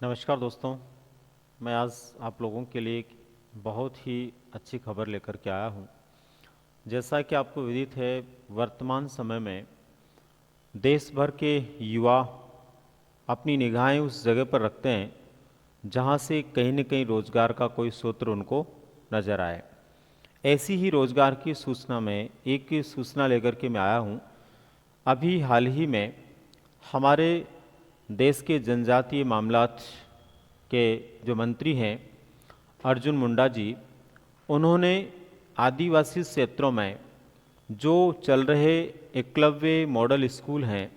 नमस्कार दोस्तों। मैं आज आप लोगों के लिए एक बहुत ही अच्छी खबर लेकर के आया हूँ। जैसा कि आपको विदित है, वर्तमान समय में देश भर के युवा अपनी निगाहें उस जगह पर रखते हैं जहाँ से कहीं न कहीं रोजगार का कोई स्रोत उनको नज़र आए। ऐसी ही रोजगार की सूचना में एक सूचना लेकर के मैं आया हूँ। अभी हाल ही में हमारे देश के जनजातीय मामलात के जो मंत्री हैं अर्जुन मुंडा जी, उन्होंने आदिवासी क्षेत्रों में जो चल रहे एकलव्य मॉडल स्कूल हैं,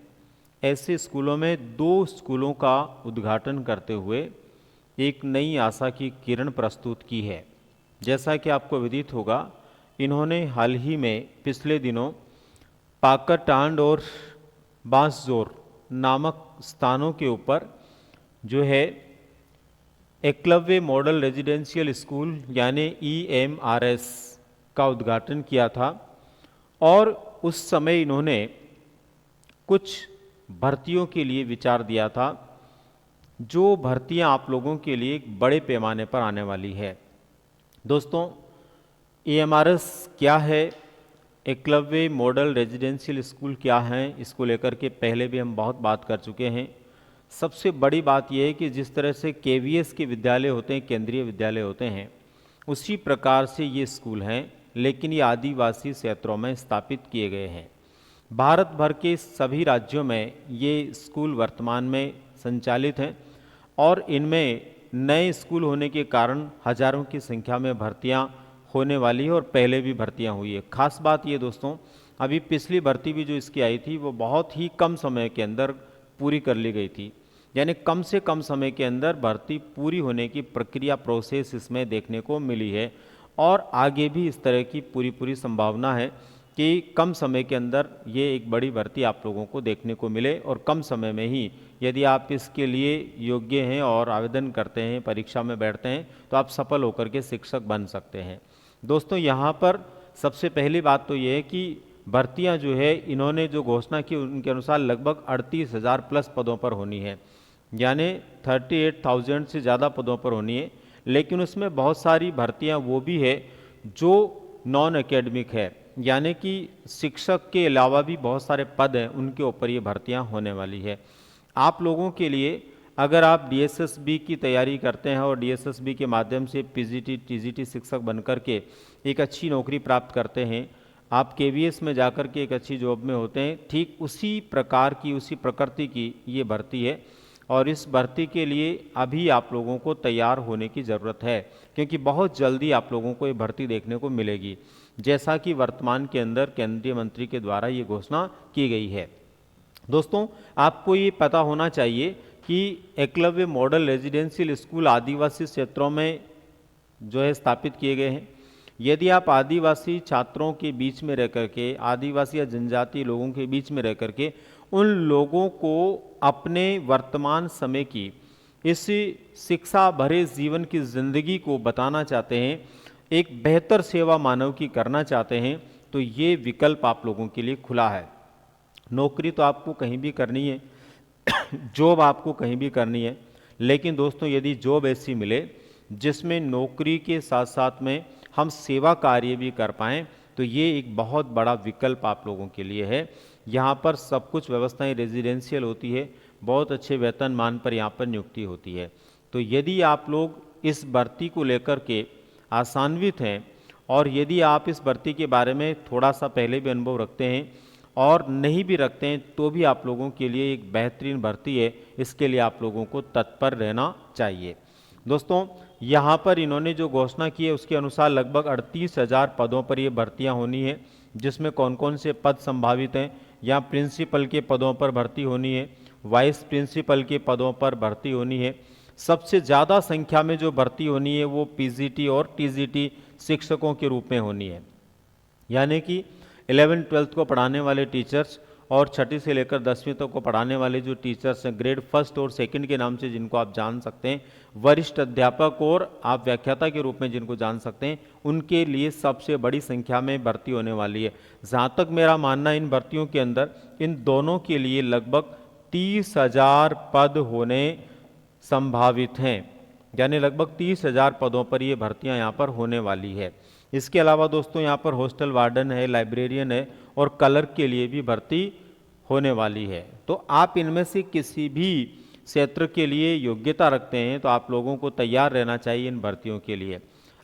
ऐसे स्कूलों में 2 स्कूलों का उद्घाटन करते हुए एक नई आशा की किरण प्रस्तुत की है। जैसा कि आपको विदित होगा, इन्होंने हाल ही में पिछले दिनों पाकरटांड और बांसजोर नामक स्थानों के ऊपर जो है एकलव्य मॉडल रेजिडेंशियल स्कूल यानी EMRS का उद्घाटन किया था। और उस समय इन्होंने कुछ भर्तियों के लिए विचार दिया था, जो भर्तियां आप लोगों के लिए एक बड़े पैमाने पर आने वाली है। दोस्तों, EMRS क्या है, एकलव्य मॉडल रेजिडेंशियल स्कूल क्या हैं, इसको लेकर के पहले भी हम बहुत बात कर चुके हैं। सबसे बड़ी बात यह है कि जिस तरह से KVS के विद्यालय होते हैं, केंद्रीय विद्यालय होते हैं, उसी प्रकार से ये स्कूल हैं, लेकिन ये आदिवासी क्षेत्रों में स्थापित किए गए हैं। भारत भर के सभी राज्यों में ये स्कूल वर्तमान में संचालित हैं और इनमें नए स्कूल होने के कारण हजारों की संख्या में भर्तियां होने वाली है और पहले भी भर्तियां हुई है। खास बात ये दोस्तों, अभी पिछली भर्ती भी जो इसकी आई थी वो बहुत ही कम समय के अंदर पूरी कर ली गई थी। यानी कम से कम समय के अंदर भर्ती पूरी होने की प्रक्रिया प्रोसेस इसमें देखने को मिली है और आगे भी इस तरह की पूरी संभावना है कि कम समय के अंदर ये एक बड़ी भर्ती आप लोगों को देखने को मिले और कम समय में ही यदि आप इसके लिए योग्य हैं और आवेदन करते हैं, परीक्षा में बैठते हैं, तो आप सफल होकर के शिक्षक बन सकते हैं। दोस्तों, यहाँ पर सबसे पहली बात तो ये है कि भर्तियाँ जो है इन्होंने जो घोषणा की उनके अनुसार लगभग 38,000 प्लस पदों पर होनी है, यानी 38,000 से ज़्यादा पदों पर होनी है। लेकिन उसमें बहुत सारी भर्तियाँ वो भी है जो नॉन एकेडमिक है, यानी कि शिक्षक के अलावा भी बहुत सारे पद हैं, उनके ऊपर ये भर्तियाँ होने वाली है। आप लोगों के लिए अगर आप DSSB की तैयारी करते हैं और DSSB के माध्यम से PGT TGT शिक्षक बनकर के एक अच्छी नौकरी प्राप्त करते हैं, आप KVS में जाकर के एक अच्छी जॉब में होते हैं, ठीक उसी प्रकार की, उसी प्रकृति की ये भर्ती है और इस भर्ती के लिए अभी आप लोगों को तैयार होने की ज़रूरत है, क्योंकि बहुत जल्दी आप लोगों को ये भर्ती देखने को मिलेगी, जैसा कि वर्तमान के अंदर केंद्रीय मंत्री के द्वारा ये घोषणा की गई है। दोस्तों, आपको ये पता होना चाहिए कि एकलव्य मॉडल रेजिडेंशियल स्कूल आदिवासी क्षेत्रों में जो है स्थापित किए गए हैं। यदि आप आदिवासी छात्रों के बीच में रह करके, आदिवासी या जनजातीय लोगों के बीच में रह करके उन लोगों को अपने वर्तमान समय की इस शिक्षा भरे जीवन की जिंदगी को बताना चाहते हैं, एक बेहतर सेवा मानव की करना चाहते हैं, तो ये विकल्प आप लोगों के लिए खुला है। नौकरी तो आपको कहीं भी करनी है, जॉब आपको कहीं भी करनी है, लेकिन दोस्तों यदि जॉब ऐसी मिले जिसमें नौकरी के साथ साथ में हम सेवा कार्य भी कर पाएँ, तो ये एक बहुत बड़ा विकल्प आप लोगों के लिए है। यहाँ पर सब कुछ व्यवस्थाएं रेजिडेंशियल होती है, बहुत अच्छे वेतन मान पर यहाँ पर नियुक्ति होती है। तो यदि आप लोग इस भर्ती को लेकर के आशान्वित हैं और यदि आप इस भर्ती के बारे में थोड़ा सा पहले भी अनुभव रखते हैं और नहीं भी रखते हैं, तो भी आप लोगों के लिए एक बेहतरीन भर्ती है, इसके लिए आप लोगों को तत्पर रहना चाहिए। दोस्तों, यहाँ पर इन्होंने जो घोषणा की है उसके अनुसार लगभग 38,000 पदों पर ये भर्तियाँ होनी है, जिसमें कौन कौन से पद संभावित हैं। यहाँ प्रिंसिपल के पदों पर भर्ती होनी है, वाइस प्रिंसिपल के पदों पर भर्ती होनी है। सबसे ज़्यादा संख्या में जो भर्ती होनी है वो PGT और TGT शिक्षकों के रूप में होनी है, यानी कि 11th-12th को पढ़ाने वाले टीचर्स और छठी से लेकर 10वीं तक को पढ़ाने वाले जो टीचर्स हैं, ग्रेड 1 और 2 के नाम से जिनको आप जान सकते हैं, वरिष्ठ अध्यापक और आप व्याख्याता के रूप में जिनको जान सकते हैं, उनके लिए सबसे बड़ी संख्या में भर्ती होने वाली है। जहाँ तक मेरा मानना, इन भर्तियों के अंदर इन दोनों के लिए लगभग 30,000 पद होने संभावित हैं, यानी लगभग 30,000 पदों पर ये भर्तियां यहाँ पर होने वाली है। इसके अलावा दोस्तों यहाँ पर हॉस्टल वार्डन है, लाइब्रेरियन है और क्लर्क के लिए भी भर्ती होने वाली है। तो आप इनमें से किसी भी क्षेत्र के लिए योग्यता रखते हैं तो आप लोगों को तैयार रहना चाहिए इन भर्तियों के लिए।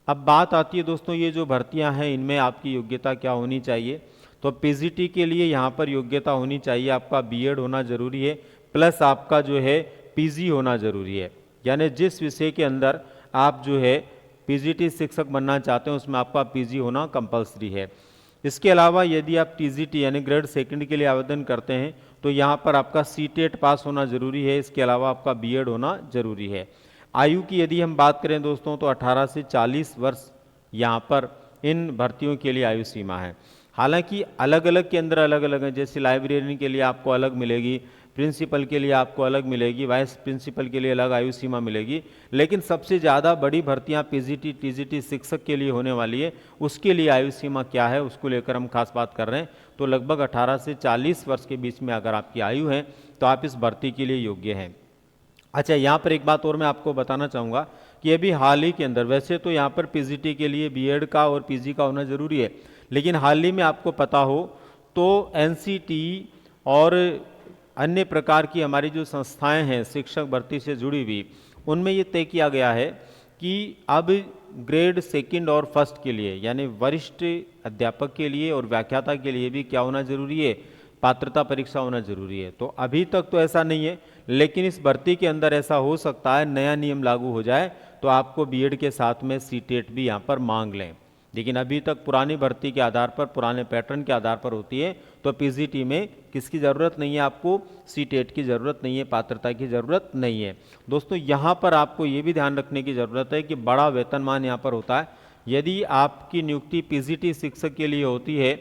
अब बात आती है दोस्तों, ये जो भर्तियां हैं इनमें आपकी योग्यता क्या होनी चाहिए। तो पीजीटी के लिए यहाँ पर योग्यता होनी चाहिए, आपका बीएड होना जरूरी है, प्लस आपका जो है पीजी होना जरूरी है। यानी जिस विषय के अंदर आप जो है पीजीटी शिक्षक बनना चाहते हैं उसमें आपका पीजी होना कंपलसरी है। इसके अलावा यदि आप टीजीटी यानी ग्रेड सेकंड के लिए आवेदन करते हैं तो यहाँ पर आपका सीटेट पास होना जरूरी है। इसके अलावा आपका बीएड होना जरूरी है। आयु की यदि हम बात करें दोस्तों तो 18 से 40 वर्ष यहाँ पर इन भर्तियों के लिए आयु सीमा है। हालांकि अलग अलग के अंदर अलग अलग है, जैसे लाइब्रेरियन के लिए आपको अलग मिलेगी, प्रिंसिपल के लिए आपको अलग मिलेगी, वाइस प्रिंसिपल के लिए अलग आयु सीमा मिलेगी, लेकिन सबसे ज़्यादा बड़ी भर्तियां पीजीटी टीजीटी शिक्षक के लिए होने वाली है। उसके लिए आयु सीमा क्या है उसको लेकर हम खास बात कर रहे हैं। तो लगभग 18 से 40 वर्ष के बीच में अगर आपकी आयु है तो आप इस भर्ती के लिए योग्य हैं। अच्छा, यहाँ पर एक बात और मैं आपको बताना चाहूँगा कि अभी हाल ही के अंदर, वैसे तो यहाँ पर पीजीटी के लिए बीएड का और पीजी का होना जरूरी है, लेकिन हाल ही में आपको पता हो तो एनसीटी और अन्य प्रकार की हमारी जो संस्थाएं हैं शिक्षक भर्ती से जुड़ी हुई, उनमें ये तय किया गया है कि अब ग्रेड सेकंड और फर्स्ट के लिए यानी वरिष्ठ अध्यापक के लिए और व्याख्याता के लिए भी क्या होना जरूरी है, पात्रता परीक्षा होना जरूरी है। तो अभी तक तो ऐसा नहीं है, लेकिन इस भर्ती के अंदर ऐसा हो सकता है, नया नियम लागू हो जाए तो आपको बीएड के साथ में सीटेट भी यहाँ पर मांग लें। लेकिन अभी तक पुरानी भर्ती के आधार पर, पुराने पैटर्न के आधार पर होती है। तो पीजीटी में किसकी ज़रूरत नहीं है, आपको सीटेट की ज़रूरत नहीं है, पात्रता की ज़रूरत नहीं है। दोस्तों यहाँ पर आपको ये भी ध्यान रखने की ज़रूरत है कि बड़ा वेतनमान यहाँ पर होता है। यदि आपकी नियुक्ति पीजीटी शिक्षक के लिए होती है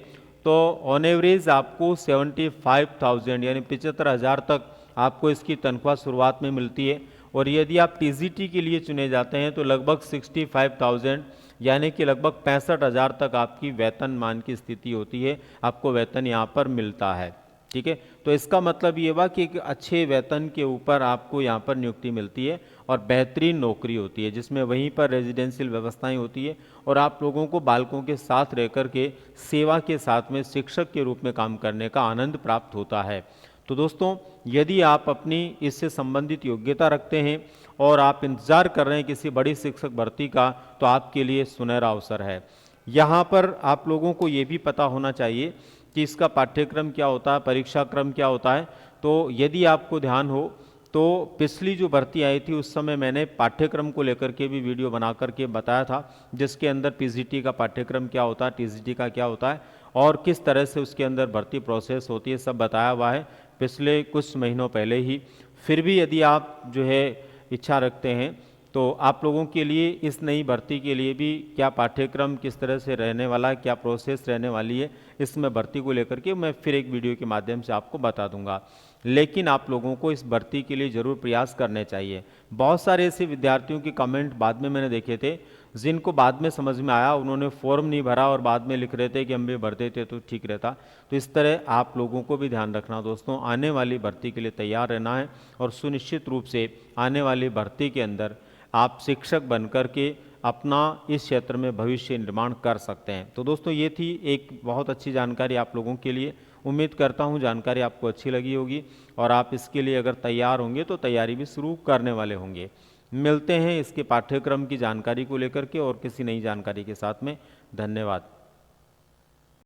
तो ऑन एवरेज आपको 75,000 यानी 75,000 तक आपको इसकी तनख्वाह शुरुआत में मिलती है। और यदि आप टीजीटी के लिए चुने जाते हैं तो लगभग 65,000 यानी कि लगभग 65,000 तक आपकी वेतनमान की स्थिति होती है, आपको वेतन यहाँ पर मिलता है। ठीक है, तो इसका मतलब ये हुआ कि एक अच्छे वेतन के ऊपर आपको यहाँ पर नियुक्ति मिलती है और बेहतरीन नौकरी होती है, जिसमें वहीं पर रेजिडेंशियल व्यवस्थाएं होती है और आप लोगों को बालकों के साथ रह कर के सेवा के साथ में शिक्षक के रूप में काम करने का आनंद प्राप्त होता है। तो दोस्तों यदि आप अपनी इससे संबंधित योग्यता रखते हैं और आप इंतज़ार कर रहे हैं किसी बड़ी शिक्षक भर्ती का, तो आपके लिए सुनहरा अवसर है। यहाँ पर आप लोगों को ये भी पता होना चाहिए कि इसका पाठ्यक्रम क्या होता है, परीक्षा क्रम क्या होता है। तो यदि आपको ध्यान हो तो पिछली जो भर्ती आई थी उस समय मैंने पाठ्यक्रम को लेकर के भी वीडियो बना करके बताया था, जिसके अंदर पीजीटी का पाठ्यक्रम क्या होता है, टीजीटी का क्या होता है और किस तरह से उसके अंदर भर्ती प्रोसेस होती है, सब बताया हुआ है पिछले कुछ महीनों पहले ही। फिर भी यदि आप जो है इच्छा रखते हैं तो आप लोगों के लिए इस नई भर्ती के लिए भी क्या पाठ्यक्रम किस तरह से रहने वाला है, क्या प्रोसेस रहने वाली है, इसमें भर्ती को लेकर के मैं फिर एक वीडियो के माध्यम से आपको बता दूंगा। लेकिन आप लोगों को इस भर्ती के लिए ज़रूर प्रयास करने चाहिए। बहुत सारे ऐसे विद्यार्थियों के कमेंट बाद में मैंने देखे थे जिनको बाद में समझ में आया, उन्होंने फॉर्म नहीं भरा और बाद में लिख रहे थे कि हम भी भर देते तो ठीक रहता। तो इस तरह आप लोगों को भी ध्यान रखना दोस्तों, आने वाली भर्ती के लिए तैयार रहना है और सुनिश्चित रूप से आने वाली भर्ती के अंदर आप शिक्षक बनकर के अपना इस क्षेत्र में भविष्य निर्माण कर सकते हैं। तो दोस्तों ये थी एक बहुत अच्छी जानकारी आप लोगों के लिए। उम्मीद करता हूँ जानकारी आपको अच्छी लगी होगी और आप इसके लिए अगर तैयार होंगे तो तैयारी भी शुरू करने वाले होंगे। मिलते हैं इसके पाठ्यक्रम की जानकारी को लेकर के और किसी नई जानकारी के साथ में। धन्यवाद।